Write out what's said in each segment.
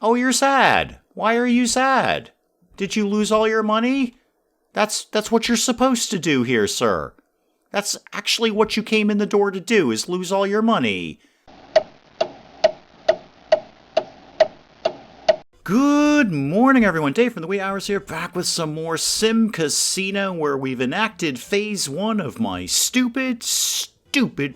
Oh, you're sad. Why are you sad? Did you lose all your money? That's what you're supposed to do here, sir. That's actually what you came in the door to do, is lose all your money. Good morning, everyone. Dave from the Wee Hours here, back with some more SimCasino, where we've enacted phase 1 of my stupid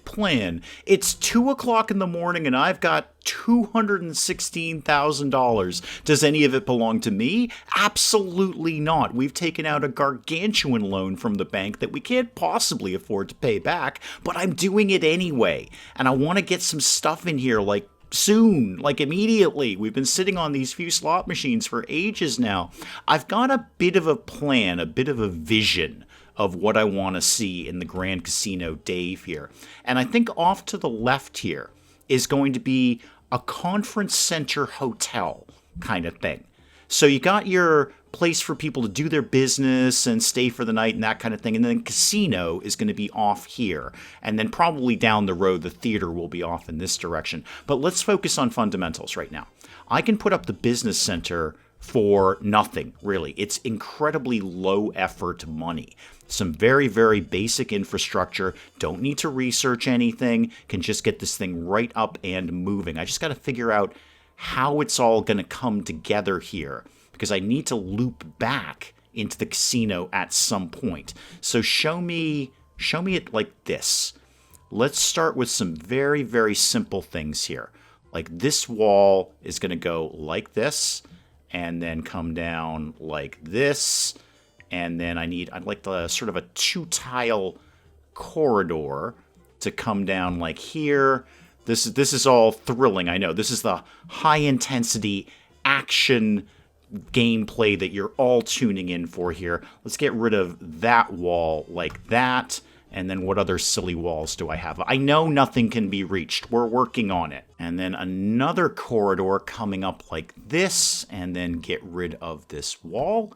plan. It's 2 o'clock in the morning and I've got $216,000. Does any of it belong to me? Absolutely not. We've taken out a gargantuan loan from the bank that we can't possibly afford to pay back, but I'm doing it anyway. And I want to get some stuff in here like soon, like immediately. We've been sitting on these few slot machines for ages now. I've got a bit of a plan, a bit of a vision of what I want to see in the Grand Casino Dave here. And I think off to the left here is going to be a conference center hotel kind of thing. So you got your place for people to do their business and stay for the night and that kind of thing. And then casino is going to be off here. And then probably down the road, the theater will be off in this direction. But let's focus on fundamentals right now. I can put up the business center for nothing, really. It's incredibly low effort money. Some very, very basic infrastructure. Don't need to research anything. Can just get this thing right up and moving. I just got to figure out how it's all going to come together here, because I need to loop back into the casino at some point. So show me it like this. Let's start with some very, very simple things here. Like this wall is going to go like this, and then come down like this. And then I'd like the sort of a 2-tile corridor to come down like here. This is all thrilling, I know. This is the high-intensity action gameplay that you're all tuning in for here. Let's get rid of that wall like that. And then what other silly walls do I have? I know nothing can be reached. We're working on it. And then another corridor coming up like this. And then get rid of this wall.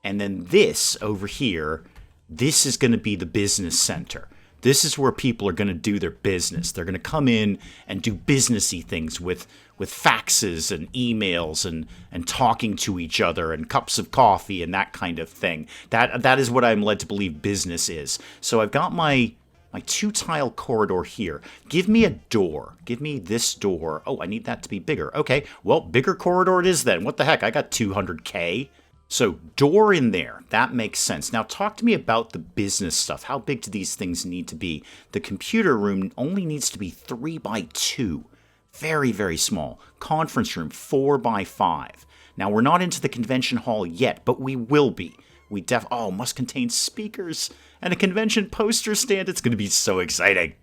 And then this over here, this is going to be the business center. This is where people are going to do their business. They're going to come in and do businessy things with faxes and emails and talking to each other and cups of coffee and that kind of thing. That is what I'm led to believe business is. So I've got my 2-tile corridor here. Give me a door. Give me this door. Oh, I need that to be bigger. Okay, well, bigger corridor it is then. What the heck? I got 200K. So door in there, that makes sense. Now talk to me about the business stuff. How big do these things need to be? The computer room only needs to be 3 by 2. Very, very small. Conference room, 4 by 5. Now we're not into the convention hall yet, but we will be. Must contain speakers and a convention poster stand. It's going to be so exciting.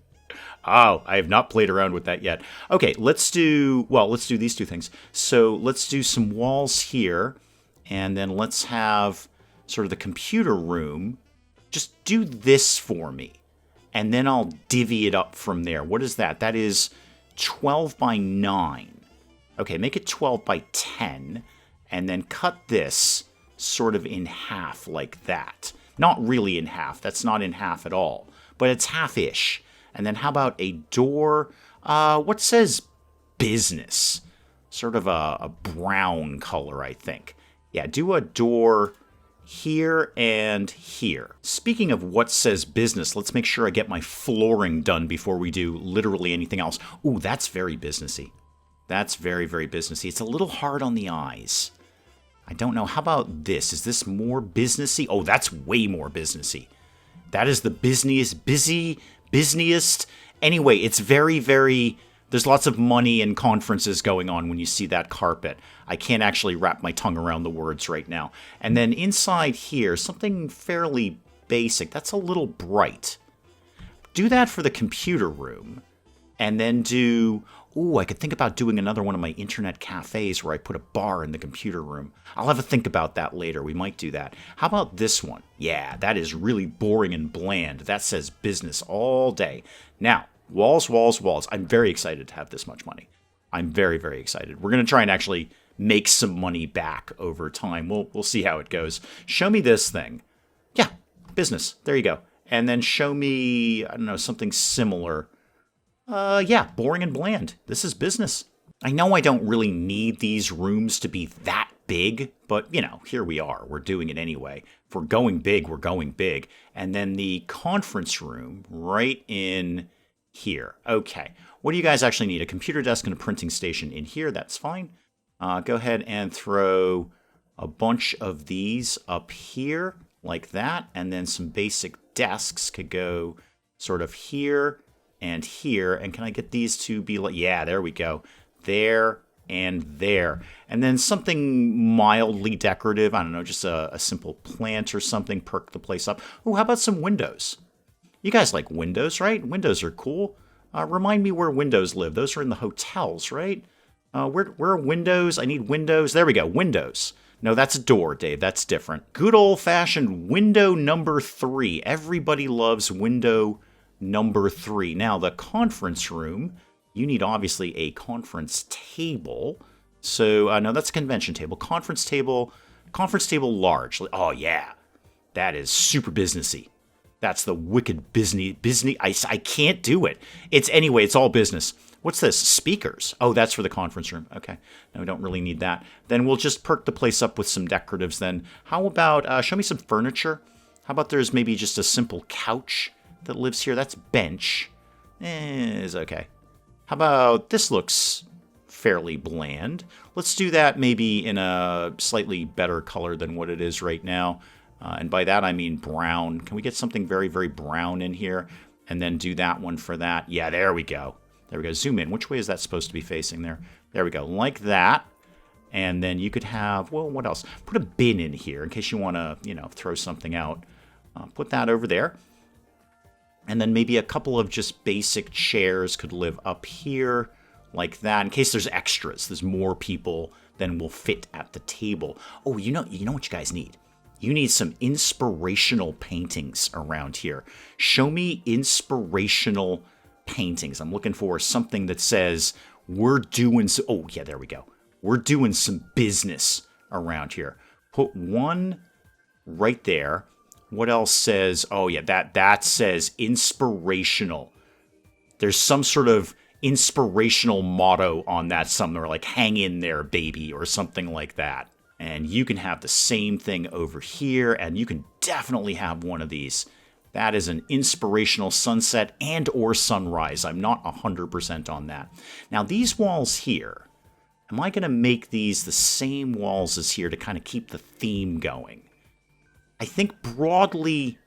Oh, I have not played around with that yet. Okay, let's do these two things. So let's do some walls here. And then let's have sort of the computer room. Just do this for me. And then I'll divvy it up from there. What is that? That is 12 by 9. Okay, make it 12 by 10. And then cut this sort of in half like that. Not really in half. That's not in half at all. But it's half-ish. And then how about a door? What says business? Sort of a brown color, I think. Yeah, do a door here and here. Speaking of what says business, let's make sure I get my flooring done before we do literally anything else. Ooh, that's very businessy. That's very, very businessy. It's a little hard on the eyes. I don't know. How about this? Is this more businessy? Oh, that's way more businessy. That is the busiest. Anyway, it's very, very... There's lots of money and conferences going on when you see that carpet. I can't actually wrap my tongue around the words right now. And then inside here, something fairly basic. That's a little bright. Do that for the computer room. And then I could think about doing another one of my internet cafes where I put a bar in the computer room. I'll have a think about that later. We might do that. How about this one? Yeah, that is really boring and bland. That says business all day. Now, walls. I'm very excited to have this much money. I'm very, very excited. We're going to try and actually make some money back over time. We'll see how it goes. Show me this thing. Yeah, business. There you go. And then show me, I don't know, something similar. Yeah, boring and bland. This is business. I know I don't really need these rooms to be that big, but here we are. We're doing it anyway. If we're going big, we're going big. And then the conference room right in here. Okay. What do you guys actually need? A computer desk and a printing station in here. That's fine. Go ahead and throw a bunch of these up here like that. And then some basic desks could go sort of here and here. And can I get these to be like, yeah, there we go. There and there. And then something mildly decorative. I don't know, just a simple plant or something. Perk the place up. Oh, how about some windows? You guys like windows, right? Windows are cool. Remind me where windows live. Those are in the hotels, right? Where are windows? I need windows. There we go. Windows. No, that's a door, Dave. That's different. Good old-fashioned window number 3. Everybody loves window number 3. Now, the conference room, you need obviously a conference table. So, no, that's a convention table. Conference table large. Oh, yeah. That is super businessy. That's the wicked business. I can't do it. It's all business. What's this? Speakers. Oh, that's for the conference room. Okay. No, we don't really need that. Then we'll just perk the place up with some decoratives then. How about, show me some furniture? How about there's maybe just a simple couch that lives here? That's bench. Is okay. How about, this looks fairly bland. Let's do that maybe in a slightly better color than what it is right now. And by that I mean brown. Can we get something very, very brown in here? And then do that one for that. Yeah, there we go. There we go. Zoom in. Which way is that supposed to be facing there? There we go. Like that. And then you could have, well, what else? Put a bin in here in case you want to, throw something out. Put that over there. And then maybe a couple of just basic chairs could live up here like that in case there's extras. There's more people than will fit at the table. Oh, you know what you guys need? You need some inspirational paintings around here. Show me inspirational paintings. I'm looking for something that says we're doing oh yeah, there we go. We're doing some business around here. Put one right there. What else says, oh yeah, that says inspirational. There's some sort of inspirational motto on that, somewhere like hang in there, baby, or something like that. And you can have the same thing over here, and you can definitely have one of these. That is an inspirational sunset and or sunrise. I'm not 100% on that. Now, these walls here, am I going to make these the same walls as here to kind of keep the theme going? I think broadly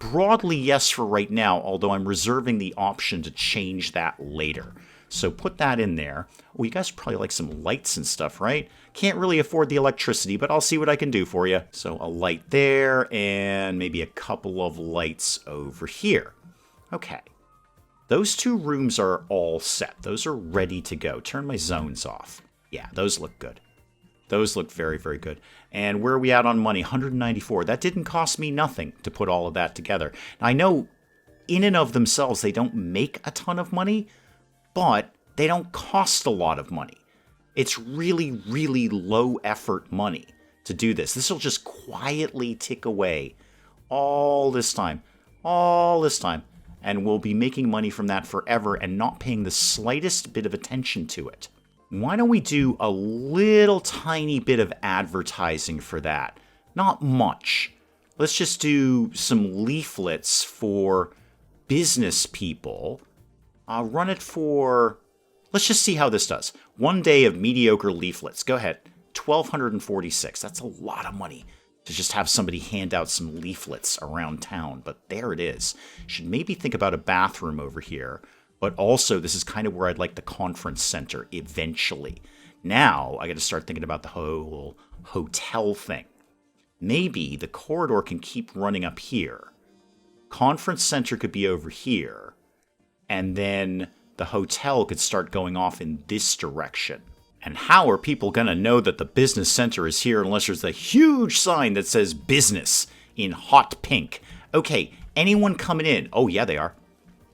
yes for right now, although I'm reserving the option to change that later. So put that in there. Oh, you guys probably like some lights and stuff, right? Can't really afford the electricity, but I'll see what I can do for you. So a light there and maybe a couple of lights over here. Okay. Those 2 rooms are all set. Those are ready to go. Turn my zones off. Yeah, those look good. Those look very, very good. And where are we at on money? 194. That didn't cost me nothing to put all of that together. Now, I know in and of themselves they don't make a ton of money, but they don't cost a lot of money. It's really, really low effort money to do this. This will just quietly tick away all this time, and we'll be making money from that forever and not paying the slightest bit of attention to it. Why don't we do a little tiny bit of advertising for that? Not much. Let's just do some leaflets for business people. I'll run it for, let's just see how this does. 1 day of mediocre leaflets. Go ahead. 1,246. That's a lot of money to just have somebody hand out some leaflets around town. But there it is. Should maybe think about a bathroom over here. But also, this is kind of where I'd like the conference center eventually. Now, I got to start thinking about the whole hotel thing. Maybe the corridor can keep running up here. Conference center could be over here. And then the hotel could start going off in this direction. And how are people going to know that the business center is here unless there's a huge sign that says business in hot pink? Okay, anyone coming in? Oh, yeah, they are.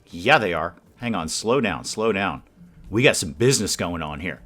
Yeah, they are. Hang on, slow down. We got some business going on here.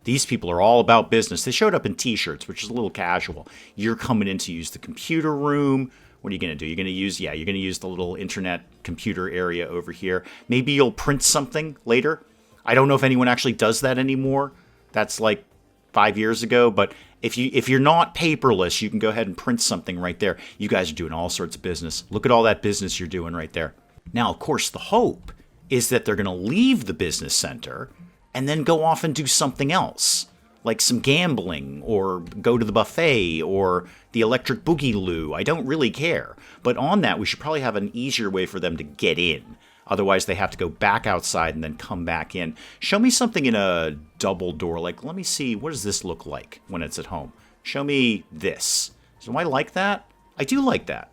These people are all about business. They showed up in t-shirts, which is a little casual. You're coming in to use the computer room. What are you going to do? You're going to use the little internet computer area over here. Maybe you'll print something later. I don't know if anyone actually does that anymore. That's like 5 years ago, but if you're not paperless, you can go ahead and print something right there. You guys are doing all sorts of business. Look at all that business you're doing right there. Now, of course, the hope is that they're going to leave the business center and then go off and do something else, like some gambling or go to the buffet or the electric boogaloo. I don't really care. But on that, we should probably have an easier way for them to get in. Otherwise, they have to go back outside and then come back in. Show me something in a double door. Like, let me see, what does this look like when it's at home? Show me this. Do I like that? I do like that.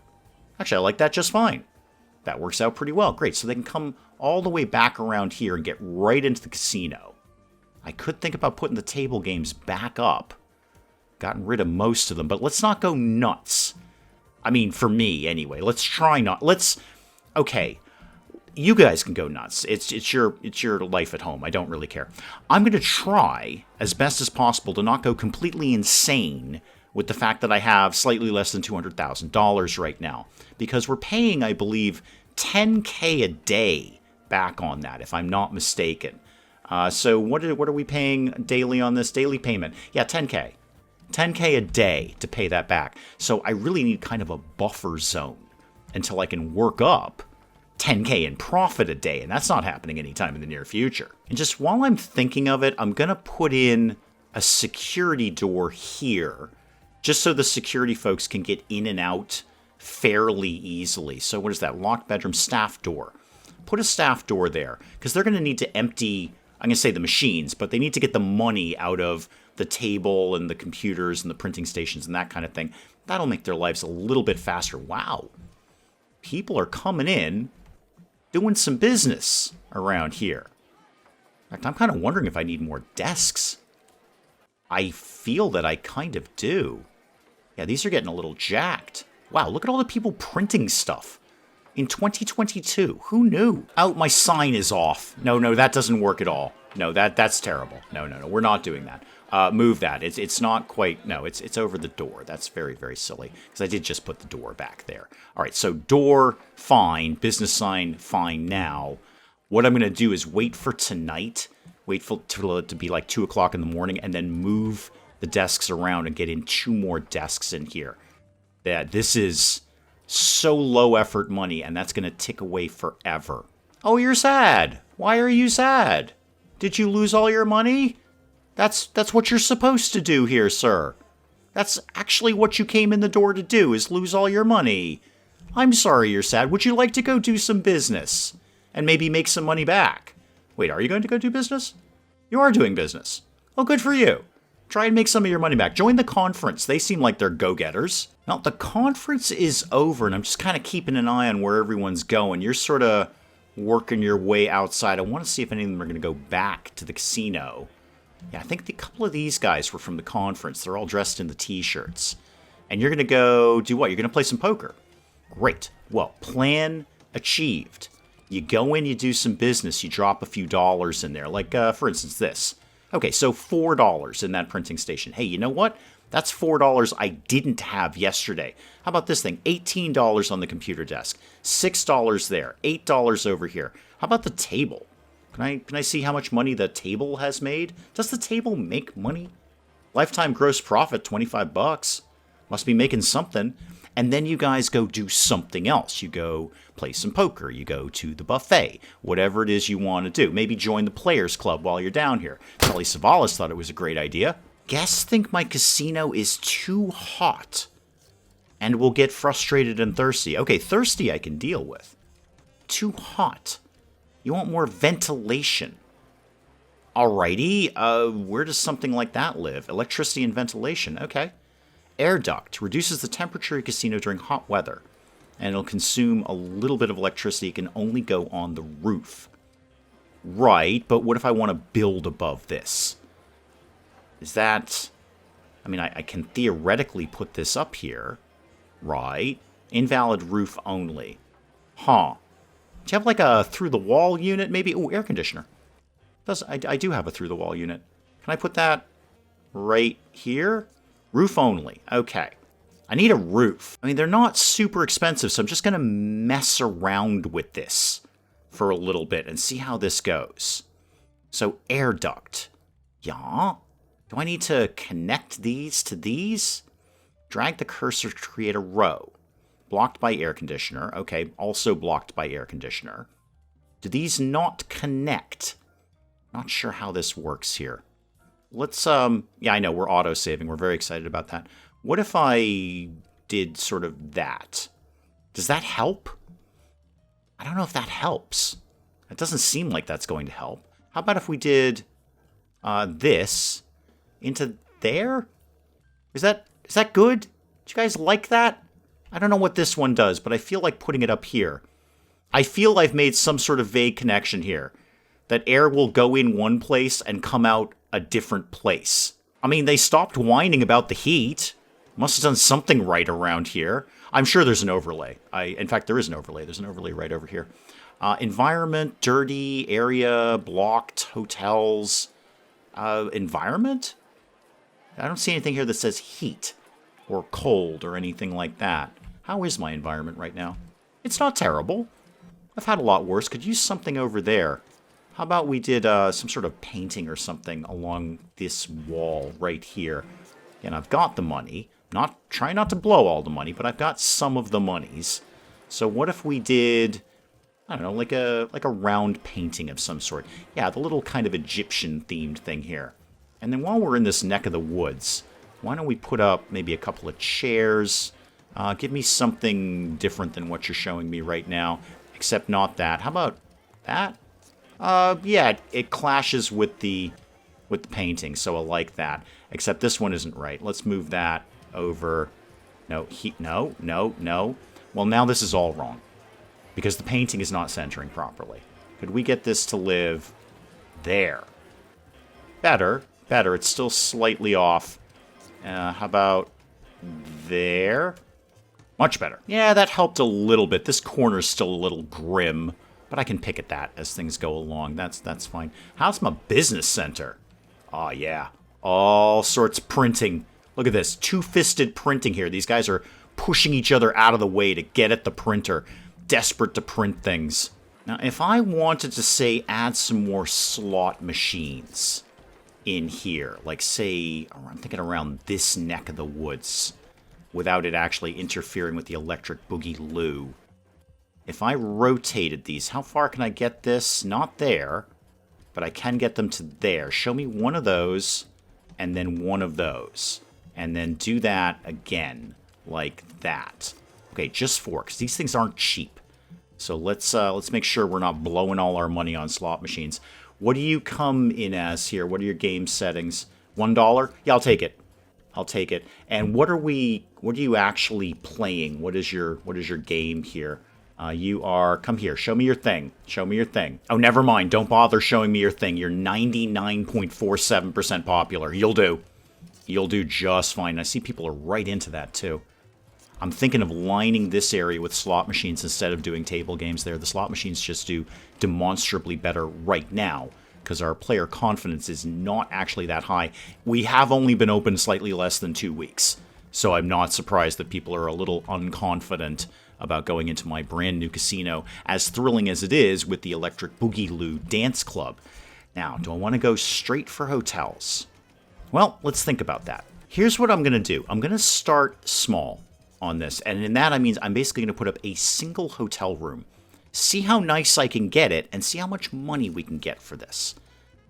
Actually, I like that just fine. That works out pretty well. Great. So they can come all the way back around here and get right into the casino. I could think about putting the table games back up. Gotten rid of most of them, but let's not go nuts. I mean, for me, anyway. Let's try not. Okay. You guys can go nuts. It's your life at home. I don't really care. I'm going to try as best as possible to not go completely insane with the fact that I have slightly less than $200,000 right now, because we're paying, I believe, $10K a day back on that, if I'm not mistaken. So what are we paying daily on this daily payment? Yeah, $10K. $10K a day to pay that back. So I really need kind of a buffer zone until I can work up $10K in profit a day, and that's not happening anytime in the near future. And just while I'm thinking of it, I'm going to put in a security door here, just so the security folks can get in and out fairly easily. So what is that? Locked bedroom staff door. Put a staff door there, because they're going to need to empty, I'm going to say the machines, but they need to get the money out of the table and the computers and the printing stations and that kind of thing. That'll make their lives a little bit faster. Wow. People are coming in, doing some business around here. In fact, I'm kind of wondering if I need more desks. I feel that I kind of do. Yeah, these are getting a little jacked. Wow, look at all the people printing stuff. In 2022, who knew? Oh, my sign is off. No, that doesn't work at all. No, that's terrible. No, we're not doing that. Move that. It's not quite. No, it's over the door. That's very, very silly, because I did just put the door back there. All right, so door, fine. Business sign, fine now. What I'm going to do is wait for tonight. Wait for it to be like 2 o'clock in the morning, and then move the desks around and get in 2 more desks in here. This is so low effort money, and that's going to tick away forever. Oh, you're sad. Why are you sad? Did you lose all your money? That's what you're supposed to do here, sir. That's actually what you came in the door to do, is lose all your money. I'm sorry you're sad. Would you like to go do some business and maybe make some money back? Wait, are you going to go do business? You are doing business. Oh, good for you. Try and make some of your money back. Join the conference. They seem like they're go-getters. Now, the conference is over, and I'm just kind of keeping an eye on where everyone's going. You're sort of working your way outside. I want to see if any of them are going to go back to the casino. Yeah, I think a couple of these guys were from the conference. They're all dressed in the t-shirts. And you're going to go do what? You're going to play some poker. Great. Well, plan achieved. You go in, you do some business, you drop a few dollars in there. Like, for instance, this. Okay, so $4 in that printing station. Hey, you know what? That's $4 I didn't have yesterday. How about this thing? $18 on the computer desk. $6 there. $8 over here. How about the table? Can I see how much money the table has made? Does the table make money? Lifetime gross profit, $25. Must be making something. And then you guys go do something else. You go play some poker. You go to the buffet. Whatever it is you want to do. Maybe join the Players Club while you're down here. Telly Savalas thought it was a great idea. Guests think my casino is too hot and will get frustrated and thirsty. Okay, thirsty I can deal with. Too hot. You want more ventilation. Alrighty, where does something like that live? Electricity and ventilation, okay. Air duct reduces the temperature of your casino during hot weather, and it'll consume a little bit of electricity. It can only go on the roof. Right, but what if I want to build above this? Is that... I mean, I can theoretically put this up here. Right. Invalid roof only. Huh. Do you have like a through-the-wall unit, maybe? Oh, air conditioner. I do have a through-the-wall unit. Can I put that right here? Roof only. Okay. I need a roof. I mean, they're not super expensive, so I'm just going to mess around with this for a little bit and see how this goes. So, air duct. Yeah. Do I need to connect these to these? Drag the cursor to create a row. Blocked by air conditioner. Okay, also blocked by air conditioner. Do these not connect? Not sure how this works here. Let's, yeah, I know, we're auto-saving. We're very excited about that. What if I did sort of that? Does that help? I don't know if that helps. It doesn't seem like that's going to help. How about if we did this into there? Is that good? Do you guys like that? I don't know what this one does, but I feel like putting it up here. I feel I've made some sort of vague connection here. That air will go in one place and come out a different place. I mean, they stopped whining about the heat. Must have done something right around here. I'm sure there's an overlay. In fact, there is an overlay. There's an overlay right over here. Environment, dirty, area, blocked, hotels. Environment? I don't see anything here that says heat or cold or anything like that. How is my environment right now? It's not terrible. I've had a lot worse. Could use something over there. How about we did some sort of painting or something along this wall right here? And I've got the money. Try not to blow all the money, but I've got some of the monies. So what if we did, I don't know, like a round painting of some sort? Yeah, the little kind of Egyptian-themed thing here. And then while we're in this neck of the woods, why don't we put up maybe a couple of chairs? Give me something different than what you're showing me right now, except not that. How about that? Yeah, it clashes with the painting, so I like that. Except this one isn't right. Let's move that over. No. Well, now this is all wrong. Because the painting is not centering properly. Could we get this to live there? Better. It's still slightly off. How about there? Much better. Yeah, that helped a little bit. This corner's still a little grim. But I can pick at that as things go along. That's fine. How's my business center? Oh, yeah. All sorts of printing. Look at this. Two-fisted printing here. These guys are pushing each other out of the way to get at the printer. Desperate to print things. Now, if I wanted to, say, add some more slot machines in here, like, say, I'm thinking around this neck of the woods, without it actually interfering with the electric boogie-loo. If I rotated these, how far can I get this? Not there, but I can get them to there. Show me one of those, and then one of those. And then do that again, like that. Okay, just 4, because these things aren't cheap. So let's make sure we're not blowing all our money on slot machines. What do you come in as here? What are your game settings? $1? Yeah, I'll take it. I'll take it. And what are you actually playing? What is your game here? You are, come here, show me your thing. Show me your thing. Oh, never mind. Don't bother showing me your thing. You're 99.47% popular. You'll do. You'll do just fine. I see people are right into that, too. I'm thinking of lining this area with slot machines instead of doing table games there. The slot machines just do demonstrably better right now because our player confidence is not actually that high. We have only been open slightly less than 2 weeks, so I'm not surprised that people are a little unconfident about going into my brand new casino, as thrilling as it is with the Electric Boogie-Loo Dance Club. Now, do I want to go straight for hotels? Well, let's think about that. Here's what I'm going to do. I'm going to start small on this, and in that I mean I'm basically going to put up a single hotel room. See how nice I can get it, and see how much money we can get for this.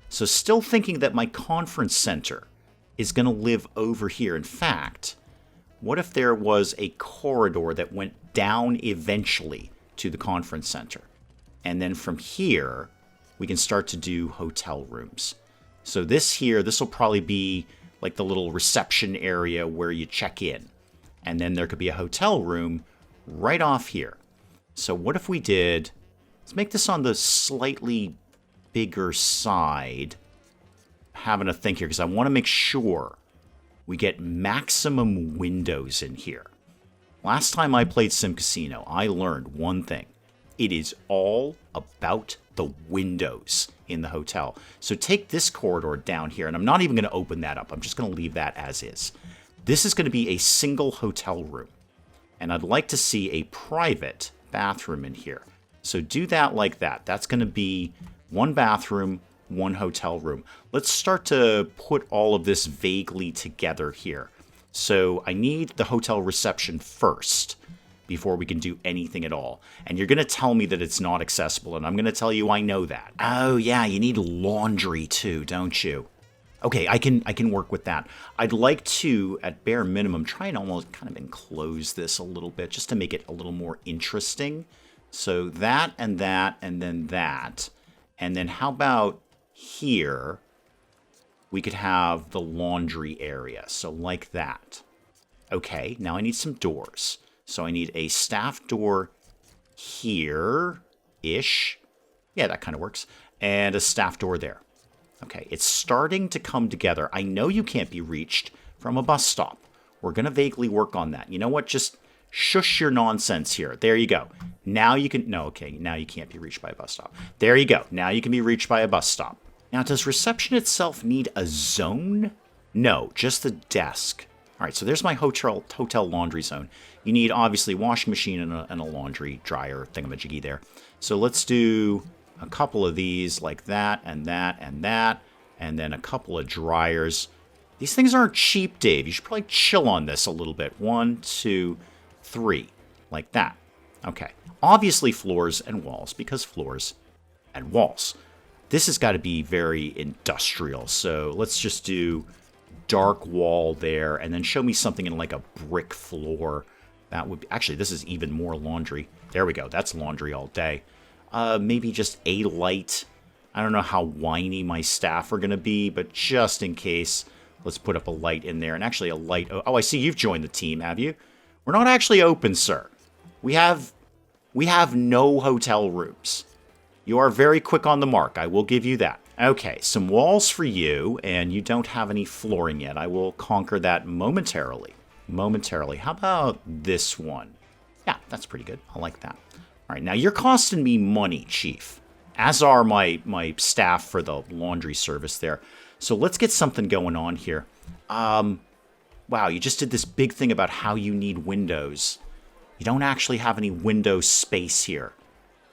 So still thinking that my conference center is going to live over here. In fact, what if there was a corridor that went down eventually to the conference center? And then from here, we can start to do hotel rooms. So this will probably be like the little reception area where you check in. And then there could be a hotel room right off here. So what if we did, let's make this on the slightly bigger side. Having a think here, because I want to make sure we get maximum windows in here. Last time I played SimCasino, I learned one thing. It is all about the windows in the hotel. So take this corridor down here, and I'm not even going to open that up. I'm just going to leave that as is. This is going to be a single hotel room. And I'd like to see a private bathroom in here. So do that like that. That's going to be one bathroom, one hotel room. Let's start to put all of this vaguely together here. So I need the hotel reception first before we can do anything at all. And you're going to tell me that it's not accessible, and I'm going to tell you I know that. Oh yeah, you need laundry too, don't you? Okay, I can work with that. I'd like to, at bare minimum, try and almost kind of enclose this a little bit just to make it a little more interesting. So that, and then that. And then how about here, we could have the laundry area. So like that. Okay, now I need some doors. So I need a staff door here-ish. Yeah, that kind of works. And a staff door there. Okay, it's starting to come together. I know you can't be reached from a bus stop. We're going to vaguely work on that. You know what? Just shush your nonsense here. There you go. Now you can... No, okay, now you can't be reached by a bus stop. There you go. Now you can be reached by a bus stop. Now, does reception itself need a zone? No, just the desk. All right, so there's my hotel laundry zone. You need, obviously, washing machine and a laundry dryer thingamajiggy there. So let's do a couple of these like that, and that, and that, and then a couple of dryers. These things aren't cheap, Dave. You should probably chill on this a little bit. 1, 2, 3, like that. Okay. Obviously floors and walls, because floors and walls. This has got to be very industrial, so let's just do dark wall there, and then show me something in like a brick floor. That would be... Actually, this is even more laundry. There we go. That's laundry all day. Maybe just a light. I don't know how whiny my staff are going to be, but just in case, let's put up a light in there. And actually a light... Oh, I see you've joined the team, have you? We're not actually open, sir. We have no hotel rooms. You are very quick on the mark. I will give you that. Okay, some walls for you, and you don't have any flooring yet. I will conquer that momentarily. Momentarily. How about this one? Yeah, that's pretty good. I like that. All right, now you're costing me money, Chief, as are my staff for the laundry service there. So let's get something going on here. Wow, you just did this big thing about how you need windows. You don't actually have any window space here,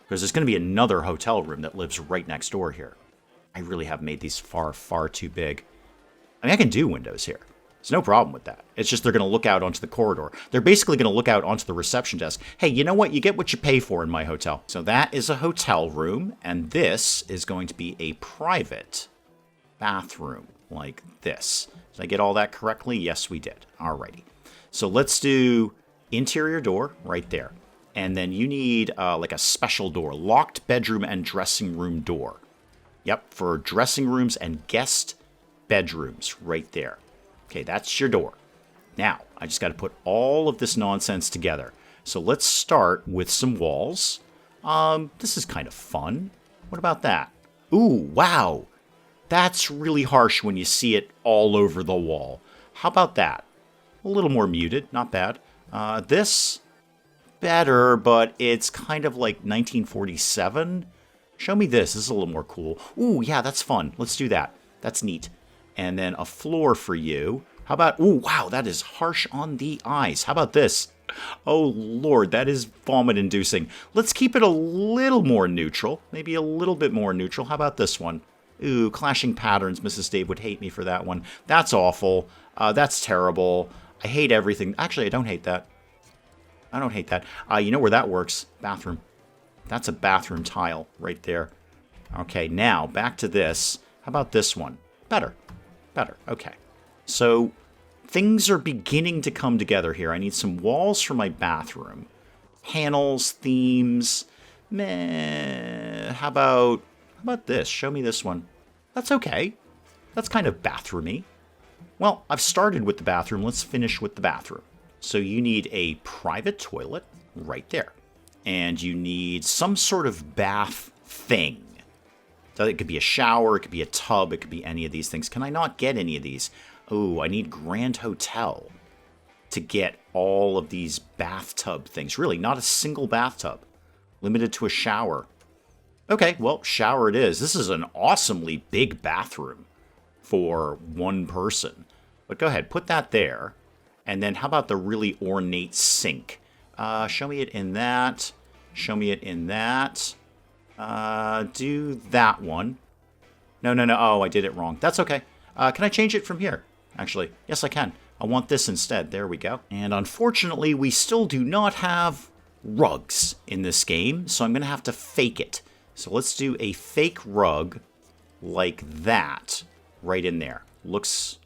because there's going to be another hotel room that lives right next door here. I really have made these far, far too big. I mean, I can do windows here. There's no problem with that. It's just they're going to look out onto the corridor. They're basically going to look out onto the reception desk. Hey, you know what? You get what you pay for in my hotel. So that is a hotel room, and this is going to be a private bathroom like this. Did I get all that correctly? Yes, we did. Alrighty. So let's do interior door right there. And then you need like a special door, locked bedroom and dressing room door. Yep, for dressing rooms and guest bedrooms right there. Okay, that's your door. Now, I just got to put all of this nonsense together. So let's start with some walls. This is kind of fun. What about that? Ooh, wow. That's really harsh when you see it all over the wall. How about that? A little more muted, not bad. This, better, but it's kind of like 1947. Show me this. This is a little more cool. Ooh, yeah, that's fun. Let's do that. That's neat. And then a floor for you. How about... Ooh, wow, that is harsh on the eyes. How about this? Oh, Lord, that is vomit-inducing. Let's keep it a little more neutral. Maybe a little bit more neutral. How about this one? Ooh, clashing patterns. Mrs. Dave would hate me for that one. That's awful. That's terrible. I hate everything. Actually, I don't hate that. I don't hate that. You know where that works? Bathroom. That's a bathroom tile right there. Okay, now back to this. How about this one? Better. Better. Okay. So things are beginning to come together here. I need some walls for my bathroom. Panels, themes. Meh. How about this? Show me this one. That's okay. That's kind of bathroomy. Well, I've started with the bathroom. Let's finish with the bathroom. So you need a private toilet right there. And you need some sort of bath thing. So it could be a shower, it could be a tub, it could be any of these things. Can I not get any of these? Oh, I need Grand Hotel to get all of these bathtub things. Really, not a single bathtub. Limited to a shower. Okay, well, shower it is. This is an awesomely big bathroom for one person. But go ahead, put that there. And then how about the really ornate sink? Show me it in that. Show me it in that. Do that one. No, no, no. Oh, I did it wrong. That's okay. Can I change it from here? Actually, yes, I can. I want this instead. There we go. And unfortunately, we still do not have rugs in this game, so I'm going to have to fake it. So let's do a fake rug like that right in there. Looks,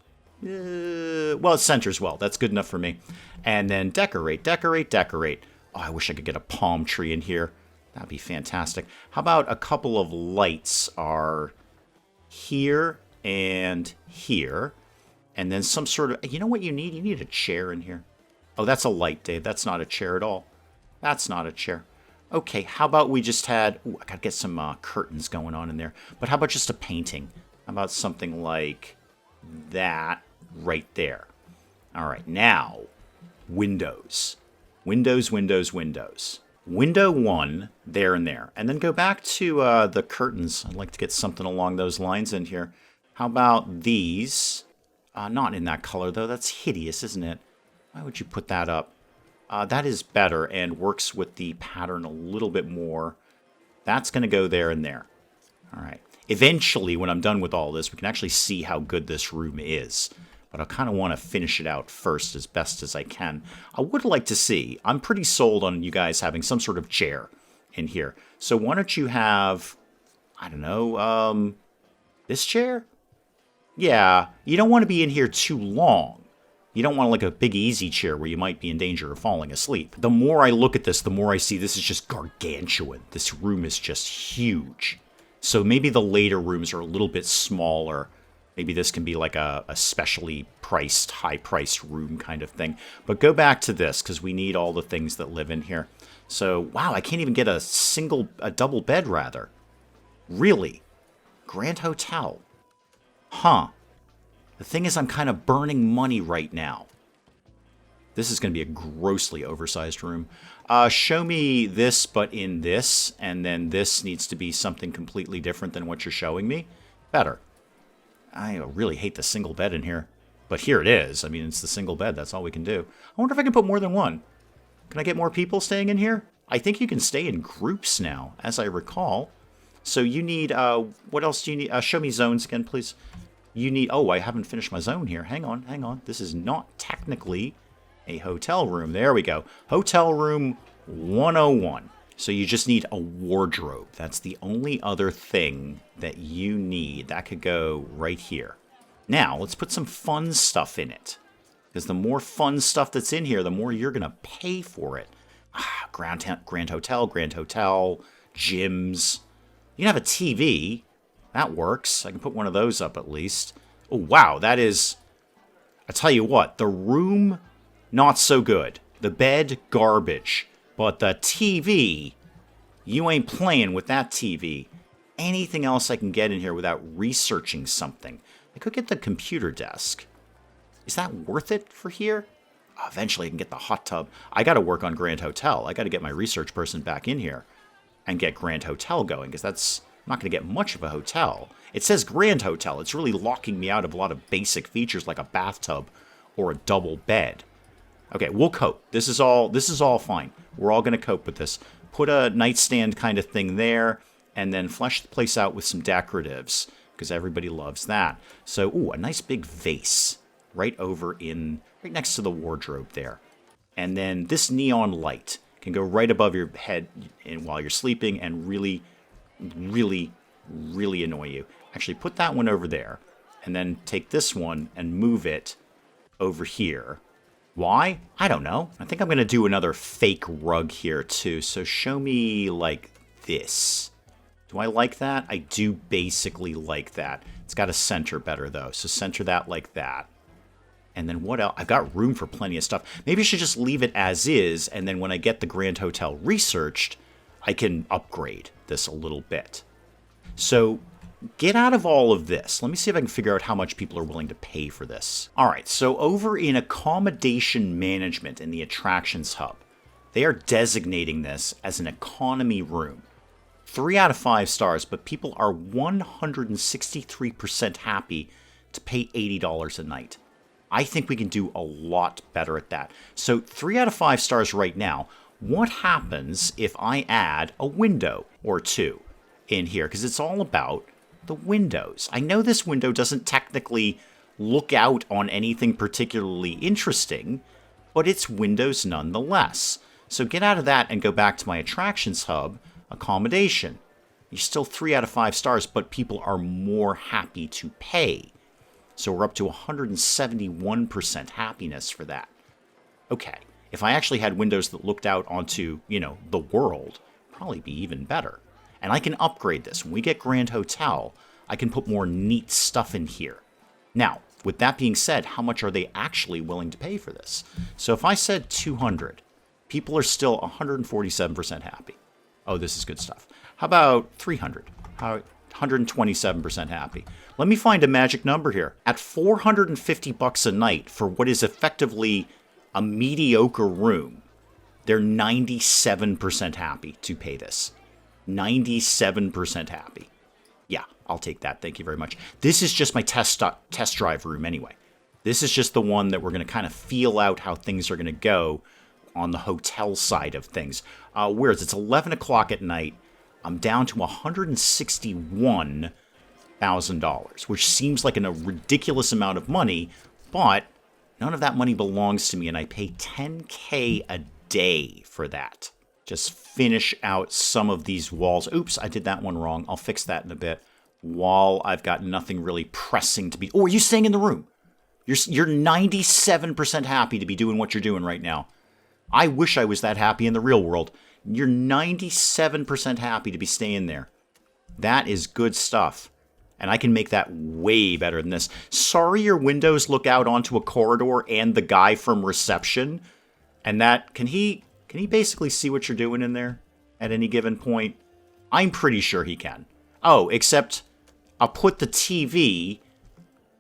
well, it centers well. That's good enough for me. And then decorate, decorate, decorate. Oh, I wish I could get a palm tree in here. That'd be fantastic. How about a couple of lights are here and here. And then some sort of, you know what you need? You need a chair in here. Oh, that's a light, Dave. That's not a chair at all. That's not a chair. Okay, how about we just had, ooh, I gotta get some curtains going on in there. But how about just a painting? How about something like that right there? All right, now, windows. Windows, windows, windows. Window 1, there and there. And then go back to the curtains. I'd like to get something along those lines in here. How about these? Not in that color, though. That's hideous, isn't it? Why would you put that up? That is better and works with the pattern a little bit more. That's going to go there and there. All right. Eventually, when I'm done with all this, we can actually see how good this room is. But I kind of want to finish it out first as best as I can. I would like to see, I'm pretty sold on you guys having some sort of chair in here. So why don't you have, I don't know, this chair? Yeah, you don't want to be in here too long. You don't want like a big easy chair where you might be in danger of falling asleep. The more I look at this, the more I see this is just gargantuan. This room is just huge. So maybe the later rooms are a little bit smaller. Maybe this can be like a specially priced, high-priced room kind of thing. But go back to this, because we need all the things that live in here. So, wow, I can't even get a double bed, rather. Really? Grand Hotel. Huh. The thing is, I'm kind of burning money right now. This is going to be a grossly oversized room. Show me this, but in this, and then this needs to be something completely different than what you're showing me. Better. I really hate the single bed in here. But here it is. I mean, it's the single bed. That's all we can do. I wonder if I can put more than one. Can I get more people staying in here? I think you can stay in groups now, as I recall. So you need, what else do you need? Show me zones again, please. You need, oh, I haven't finished my zone here. Hang on, hang on. This is not technically a hotel room. There we go. Hotel room 101. So you just need a wardrobe. That's the only other thing that you need. That could go right here. Now, let's put some fun stuff in it. Because the more fun stuff that's in here, the more you're going to pay for it. Grand Hotel, gyms. You can have a TV. That works. I can put one of those up at least. Oh, wow, that is... I tell you what, the room, not so good. The bed, garbage. But the TV, you ain't playing with that TV. Anything else I can get in here without researching something? I could get the computer desk. Is that worth it for here? Eventually I can get the hot tub. I got to work on Grand Hotel. I got to get my research person back in here and get Grand Hotel going, because that's I'm not going to get much of a hotel. It says Grand Hotel. It's really locking me out of a lot of basic features like a bathtub or a double bed. Okay, we'll cope. This is all fine. We're all going to cope with this. Put a nightstand kind of thing there, and then flesh the place out with some decoratives, because everybody loves that. So, ooh, a nice big vase right next to the wardrobe there. And then this neon light can go right above your head while you're sleeping and really, really, really annoy you. Actually, put that one over there, and then take this one and move it over here. Why? I don't know. I think I'm going to do another fake rug here, too. So show me, like, this. Do I like that? I do basically like that. It's got to center better, though. So center that like that. And then what else? I've got room for plenty of stuff. Maybe I should just leave it as is, and then when I get the Grand Hotel researched, I can upgrade this a little bit. So get out of all of this. Let me see if I can figure out how much people are willing to pay for this. All right, so over in accommodation management in the attractions hub, they are designating this as an economy room. 3 out of 5 stars, but people are 163% happy to pay $80 a night. I think we can do a lot better at that. So 3 out of 5 stars right now. What happens if I add a window or two in here? Because it's all about The windows. I know this window doesn't technically look out on anything particularly interesting, but it's windows nonetheless. So get out of that and go back to my attractions hub, accommodation. You're still 3 out of 5 stars, but people are more happy to pay. So we're up to 171% happiness for that. Okay, if I actually had windows that looked out onto, the world, probably be even better. And I can upgrade this. When we get Grand Hotel, I can put more neat stuff in here. Now, with that being said, how much are they actually willing to pay for this? So if I said 200, people are still 147% happy. Oh, this is good stuff. How about 300? 127% happy. Let me find a magic number here. At $450 a night for what is effectively a mediocre room, they're 97% happy to pay this. 97% happy. Yeah, I'll take that. Thank you very much. This is just my test drive room anyway. This is just the one that we're going to kind of feel out how things are going to go on the hotel side of things. Whereas it's 11 o'clock at night, I'm down to $161,000, which seems like a ridiculous amount of money, but none of that money belongs to me, and I pay $10K a day for that. Just finish out some of these walls. Oops, I did that one wrong. I'll fix that in a bit. While I've got nothing really pressing to be... Oh, are you staying in the room? You're 97% happy to be doing what you're doing right now. I wish I was that happy in the real world. You're 97% happy to be staying there. That is good stuff. And I can make that way better than this. Sorry your windows look out onto a corridor and the guy from reception. And that... Can he basically see what you're doing in there at any given point? I'm pretty sure he can. Oh, except I'll put the TV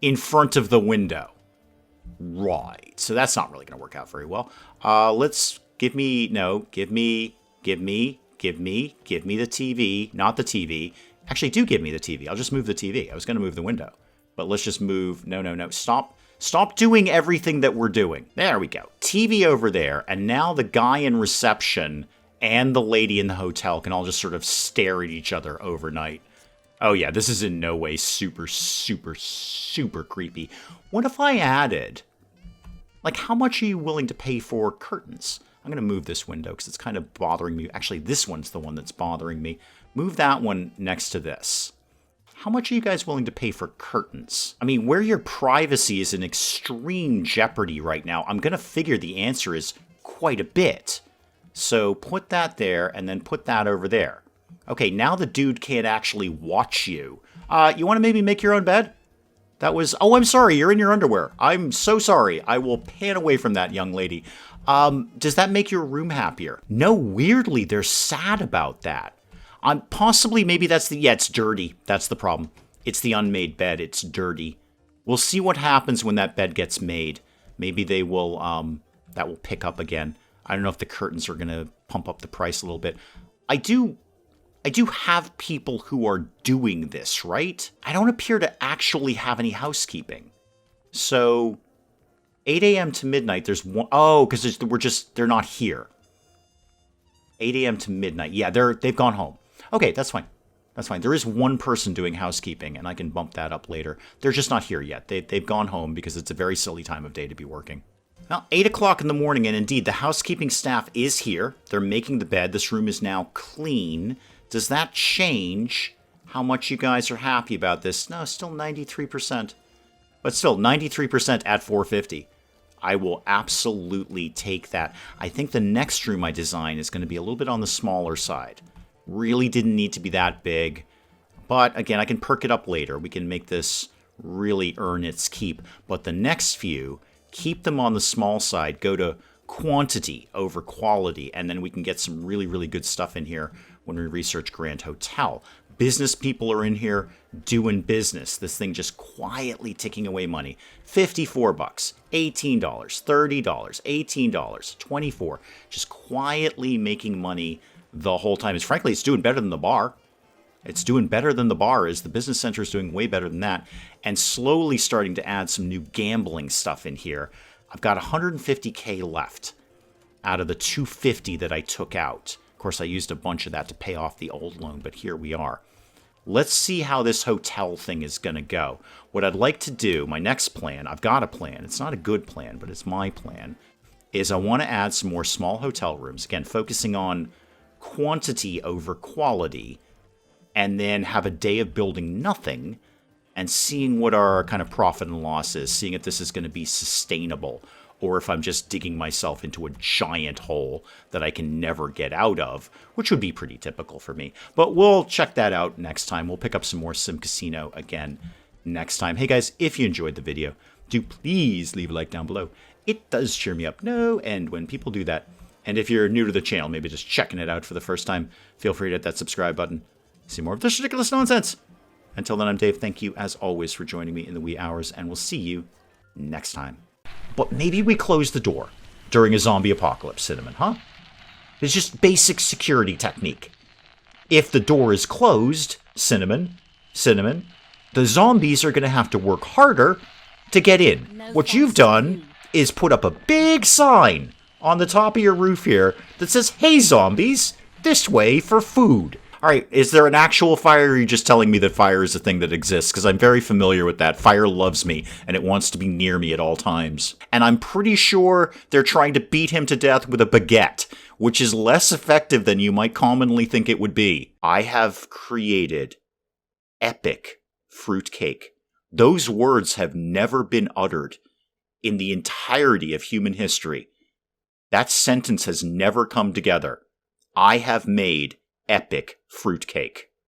in front of the window. Right. So that's not really going to work out very well. Give me the TV, not the TV. Actually, do give me the TV. I'll just move the TV. I was going to move the window. But let's just move... No. Stop doing everything that we're doing. There we go. TV over there, and now the guy in reception and the lady in the hotel can all just sort of stare at each other overnight. Oh yeah, this is in no way super, super, super creepy. What if I added... Like, how much are you willing to pay for curtains? I'm going to move this window because it's kind of bothering me. Actually, this one's the one that's bothering me. Move that one next to this. How much are you guys willing to pay for curtains? I mean, where your privacy is in extreme jeopardy right now, I'm going to figure the answer is quite a bit. So put that there and then put that over there. Okay, now the dude can't actually watch you. You want to maybe make your own bed? That was... Oh, I'm sorry. You're in your underwear. I'm so sorry. I will pan away from that, young lady. Does that make your room happier? No, weirdly, they're sad about that. Possibly, maybe that's the... Yeah, it's dirty. That's the problem. It's the unmade bed. It's dirty. We'll see what happens when that bed gets made. Maybe they will... that will pick up again. I don't know if the curtains are going to pump up the price a little bit. I do have people who are doing this, right? I don't appear to actually have any housekeeping. So, 8 a.m. to midnight, there's one... Oh, because they're not here. 8 a.m. to midnight. Yeah, they've gone home. Okay, that's fine. That's fine. There is one person doing housekeeping, and I can bump that up later. They're just not here yet. They've gone home because it's a very silly time of day to be working. Well, 8 o'clock in the morning, and indeed, the housekeeping staff is here. They're making the bed. This room is now clean. Does that change how much you guys are happy about this? No, still 93%. But still, 93% at $450. I will absolutely take that. I think the next room I design is going to be a little bit on the smaller side. Really didn't need to be that big. But again, I can perk it up later. We can make this really earn its keep. But the next few, keep them on the small side. Go to quantity over quality. And then we can get some really, really good stuff in here when we research Grand Hotel. Business people are in here doing business. This thing just quietly ticking away money. $54, $18, $30, $18, $24. Just quietly making money the whole time. Frankly, it's doing better than the bar. It's doing better than the bar is. The business center is doing way better than that. And slowly starting to add some new gambling stuff in here. I've got $150K left out of the $250 that I took out. Of course, I used a bunch of that to pay off the old loan, but here we are. let's see how this hotel thing is going to go. What I'd like to do, my next plan, I've got a plan. It's not a good plan, but it's my plan, is I want to add some more small hotel rooms. Again, focusing on quantity over quality, and then have a day of building nothing and seeing what our kind of profit and loss is, seeing if this is going to be sustainable or if I'm just digging myself into a giant hole that I can never get out of, which would be pretty typical for me. But we'll check that out next time. We'll pick up some more SimCasino again next time. Hey guys, if you enjoyed the video, do please leave a like down below. It does cheer me up no end when people do that. And if you're new to the channel, maybe just checking it out for the first time, feel free to hit that subscribe button. See more of this ridiculous nonsense. Until then, I'm Dave. Thank you, as always, for joining me in the wee hours, and we'll see you next time. But maybe we close the door during a zombie apocalypse, Cinnamon, huh? It's just basic security technique. If the door is closed, Cinnamon, the zombies are going to have to work harder to get in. What you've done is put up a big sign on the top of your roof here that says, "Hey zombies, this way for food." All right, is there an actual fire, or are you just telling me that fire is a thing that exists? Because I'm very familiar with that. Fire loves me, and it wants to be near me at all times. And I'm pretty sure they're trying to beat him to death with a baguette, which is less effective than you might commonly think it would be. I have created epic fruitcake. Those words have never been uttered in the entirety of human history. That sentence has never come together. I have made epic fruitcake.